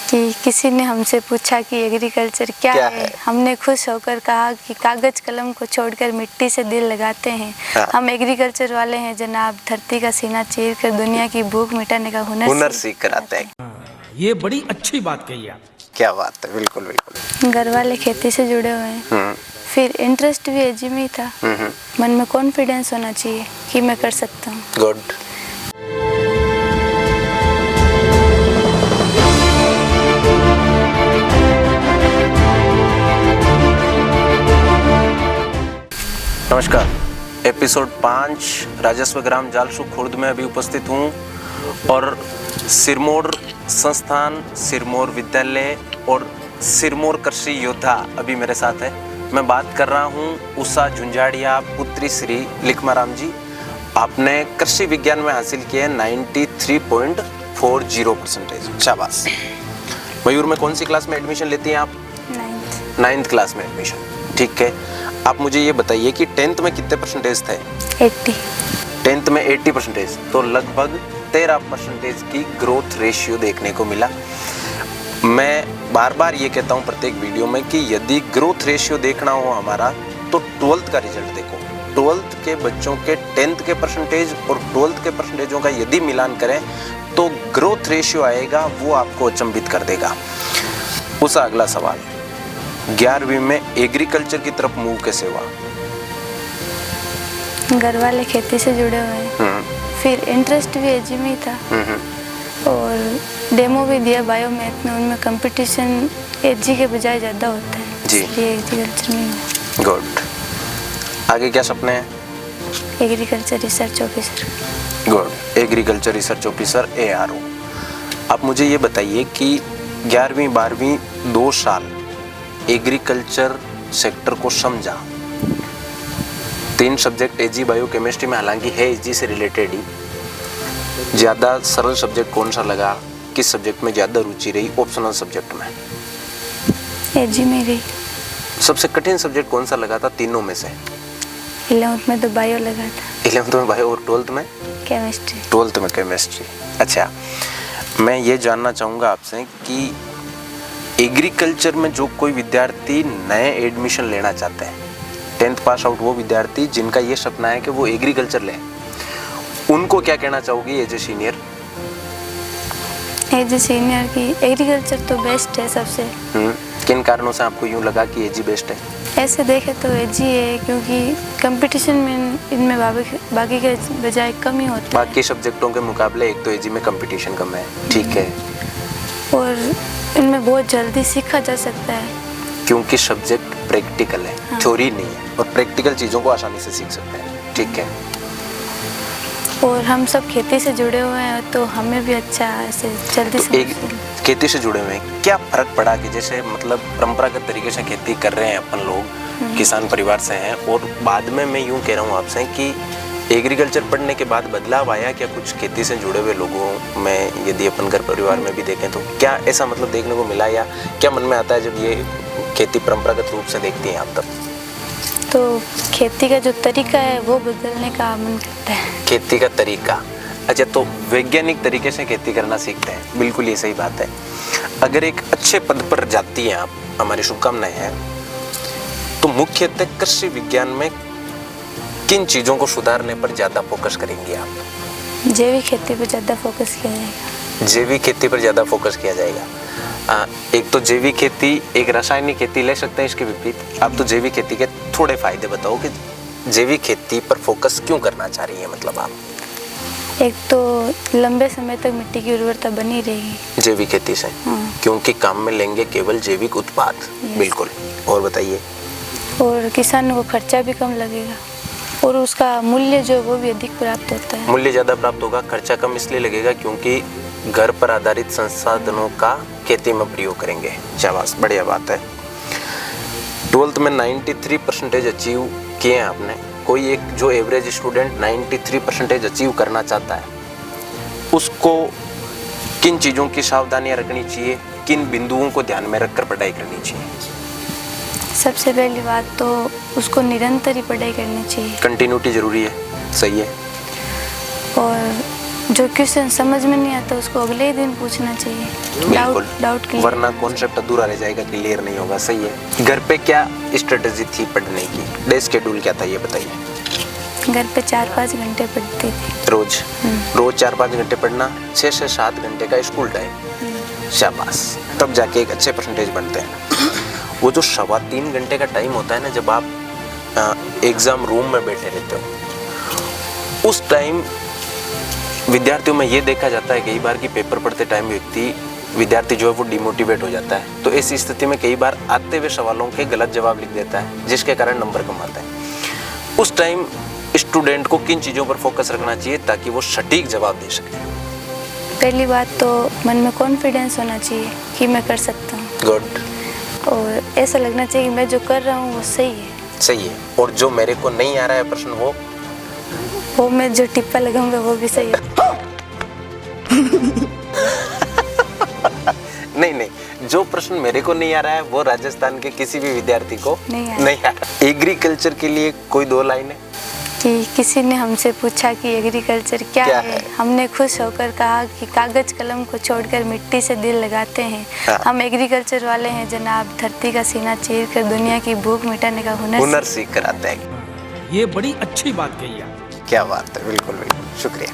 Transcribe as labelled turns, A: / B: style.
A: कि किसी ने हमसे पूछा कि एग्रीकल्चर क्या है? हमने खुश होकर कहा कि कागज कलम को छोड़कर मिट्टी से दिल लगाते हैं। हाँ। हम एग्रीकल्चर वाले हैं जनाब, धरती का सीना चीर कर दुनिया की भूख मिटाने का हुनर सीख कर आते हैं।
B: ये बड़ी अच्छी बात कही आप।
C: क्या बात है, बिल्कुल बिल्कुल।
A: घर वाले खेती से जुड़े हुए हैं, फिर इंटरेस्ट भी एजी में ही था। मन में कॉन्फिडेंस होना चाहिए कि मैं कर सकता हूँ।
C: गुड। नमस्कार। एपिसोड 5 राजस्व ग्राम जालसू खुर्द में अभी उपस्थित हूँ और सिरमौर संस्थान, सिरमौर विद्यालय और सिरमौर कृषि योद्धा अभी मेरे साथ है। मैं बात कर रहा हूँ उषा झुंझाड़िया पुत्री श्री लिखमाराम जी। आपने कृषि विज्ञान में हासिल किया 93.40%। शाबाश। मयूर में कौन सी क्लास में एडमिशन लेती हैं आप? 9th क्लास में एडमिशन। ठीक है, आप मुझे ये बताइए कि 10th में कितने परसेंटेज थे?
A: 80।
C: 10th में 80%, तो लगभग 13% की ग्रोथ रेशियो देखने को मिला। मैं बार बार ये कहता हूँ प्रत्येक वीडियो में कि यदि ग्रोथ रेशियो देखना हो हमारा तो 12th का रिजल्ट देखो। 12th के बच्चों के 10th के परसेंटेज और 12th के परसेंटेजों का यदि मिलान करें तो ग्रोथ रेशियो आएगा, वो आपको अचंभित कर देगा। उसका अगला सवाल, 11वीं में एग्रीकल्चर की तरफ मूव कैसे हुआ?
A: घर वाले खेती से जुड़े हुए हैं, फिर इंटरेस्ट भी एजी में ही था और डेमो भी दिया बायोमैथ में। उनमें कंपटीशन एजी के बजाय ज़्यादा होता है, इसलिए एग्रीकल्चर में।
C: गुड। आगे क्या सपने हैं?
A: Agriculture research officer.
C: Good. Agriculture research officer ARO। आप मुझे ये बताइए कि 11वीं 12वीं 2 साल एग्रीकल्चर सेक्टर को समझा। 3 सब्जेक्ट एजी बायो केमिस्ट्री में, हालांकि है एजी से रिलेटेड ही। ज़्यादा सरल सब्जेक्ट कौन सा लगा? किस सब्जेक्ट में ज़्यादा रुचि रही? ऑप्शनल सब्जेक्ट में
A: एजी में रही।
C: सबसे कठिन सब्जेक्ट कौन सा लगा था तीनों में से?
A: 11th में तो बायो लगा था।
C: 11th में बायो और 12th में
A: केमिस्ट्री।
C: 12th में केमिस्ट्री। अच्छा, मैं ये जानना चाहूँगा आपसे कि एग्रीकल्चर में जो कोई विद्यार्थी नए एडमिशन लेना चाहते हैं, 10th पास आउट वो विद्यार्थी जिनका ये सपना है कि वो एग्रीकल्चर लें, उनको क्या कहना चाहोगी as a senior?
A: As a senior की एग्रीकल्चर तो बेस्ट है सबसे।
C: किन कारणों से आपको यूँ लगा कि एजी बेस्ट है?
A: ऐसे देखे तो एजी है क्योंकि कंपटीशन में इनमें बाकी के बजाय कम ही होता है।
C: बाकी सब्जेक्टों के मुकाबले एक तो एजी में कंपटीशन कम है। ठीक है।
A: और इनमें बहुत जल्दी सीखा जा सकता है
C: क्योंकि सब्जेक्ट प्रैक्टिकल है। हाँ। थ्योरी नहीं है, और प्रैक्टिकल चीज़ों को आसानी से सीख सकते हैं। ठीक है।
A: और हम सब खेती से जुड़े हुए हैं तो हमें भी अच्छा ऐसे जल्दी से
C: खेती से जुड़े हुए हैं। क्या फर्क पड़ा कि जैसे मतलब परंपरागत तरीके से खेती कर रहे हैं अपन लोग, किसान परिवार से हैं, और बाद में मैं यूँ कह रहा हूँ आपसे कि एग्रीकल्चर पढ़ने के बाद बदलाव आया क्या कुछ खेती से जुड़े हुए लोगों में? यदि अपन घर परिवार में भी देखें तो क्या ऐसा मतलब देखने को मिला, या क्या मन में आता है जब ये खेती परंपरागत रूप से देखती हैं आप तब?
A: तो खेती का जो तरीका है वो बदलने का मन करता है।
C: खेती का तरीका, अच्छा, तो वैज्ञानिक तरीके से खेती करना सीखते हैं। बिल्कुल ये सही बात है। अगर एक अच्छे पद पर जाती हैं आप, हमारी शुभकामनाएं हैं, तो मुख्यतः कृषि विज्ञान में किन चीज़ों को सुधारने पर ज़्यादा फोकस करेंगे आप?
A: जैविक खेती पर ज़्यादा फोकस किया जाएगा।
C: जैविक खेती पर ज़्यादा फोकस किया जाएगा। एक तो जैविक खेती, एक रासायनिक खेती ले सकते हैं इसके विपरीत। आप तो जैविक खेती के थोड़े फायदे बताओ कि जैविक खेती पर फोकस क्यों करना चाह रही है, मतलब आप?
A: एक तो लंबे समय तक मिट्टी की उर्वरता बनी रहेगी
C: जैविक खेती से। हाँ। क्योंकि काम में लेंगे केवल जैविक उत्पाद। बिल्कुल। और बताइए?
A: और किसानों को खर्चा भी कम लगेगा और उसका मूल्य जो वो भी अधिक प्राप्त होता है।
C: मूल्य ज़्यादा प्राप्त होगा। खर्चा कम इसलिए लगेगा क्योंकि घर पर आधारित संसाधनों का खेती में प्रयोग करेंगे। शाबाश, बढ़िया बात है। 12th में 93% अचीव किए हैं आपने। कोई एक जो एवरेज स्टूडेंट 93% अचीव करना चाहता है, उसको किन चीज़ों की सावधानियां रखनी चाहिए, किन बिंदुओं को ध्यान में रखकर पढ़ाई करनी चाहिए?
A: सबसे पहली बात तो उसको निरंतर ही पढ़ाई करनी चाहिए।
C: कंटिन्यूटी जरूरी है। सही है।
A: और जो क्वेश्चन समझ में नहीं आता उसको अगले ही दिन पूछना चाहिए।
C: बिल्कुल,
A: डाउट क्लियर,
C: वरना कॉन्सेप्ट अधूरा रह जाएगा, क्लियर नहीं होगा। सही है। घर पे क्या स्ट्रेटेजी थी पढ़ने की? डे शेड्यूल क्या था ये बताइए।
A: घर पे 4-5 घंटे पढ़ती थी
C: रोज। रोज 4-5 घंटे पढ़ना, 6 से 7 घंटे का स्कूल टाइम। शाबाश, तब जाके एक अच्छे परसेंटेज बनते हैं। वो जो 3.25 घंटे का टाइम होता है ना, जब आप एग्जाम रूम में बैठे रहते हो, उस टाइम विद्यार्थियों में ये देखा जाता है कई बार कि पेपर पढ़ते टाइम विद्यार्थी जो है वो डिमोटिवेट हो जाता है। तो ऐसी स्थिति में कई बार आते हुए सवालों के गलत जवाब लिख देता है, जिसके कारण नंबर कम आता है। उस टाइम स्टूडेंट को किन चीज़ों पर फोकस रखना चाहिए ताकि वो सटीक जवाब दे सके?
A: पहली बात तो मन में कॉन्फिडेंस होना चाहिए कि मैं कर सकता हूँ।
C: गुड।
A: और ऐसा लगना चाहिए कि मैं जो कर रहा हूँ वो सही है।
C: सही है। और जो मेरे को नहीं आ रहा है प्रश्न,
A: वो मैं जो टिप्पा लगाऊंगा वो भी सही है।
C: नहीं, जो प्रश्न मेरे को नहीं आ रहा है वो राजस्थान के किसी भी विद्यार्थी को नहीं आ रहा। एग्रीकल्चर के लिए कोई 2 लाइनें
A: कि किसी ने हमसे पूछा कि एग्रीकल्चर क्या है? हमने खुश होकर कहा कि कागज कलम को छोड़कर मिट्टी से दिल लगाते हैं।
C: हाँ।
A: हम एग्रीकल्चर वाले हैं जनाब, धरती का सीना चीर कर दुनिया की भूख मिटाने का हुनर
C: सीख कर आते हैं।
B: ये बड़ी अच्छी बात कही आप।
C: क्या बात है, बिल्कुल बिल्कुल, शुक्रिया।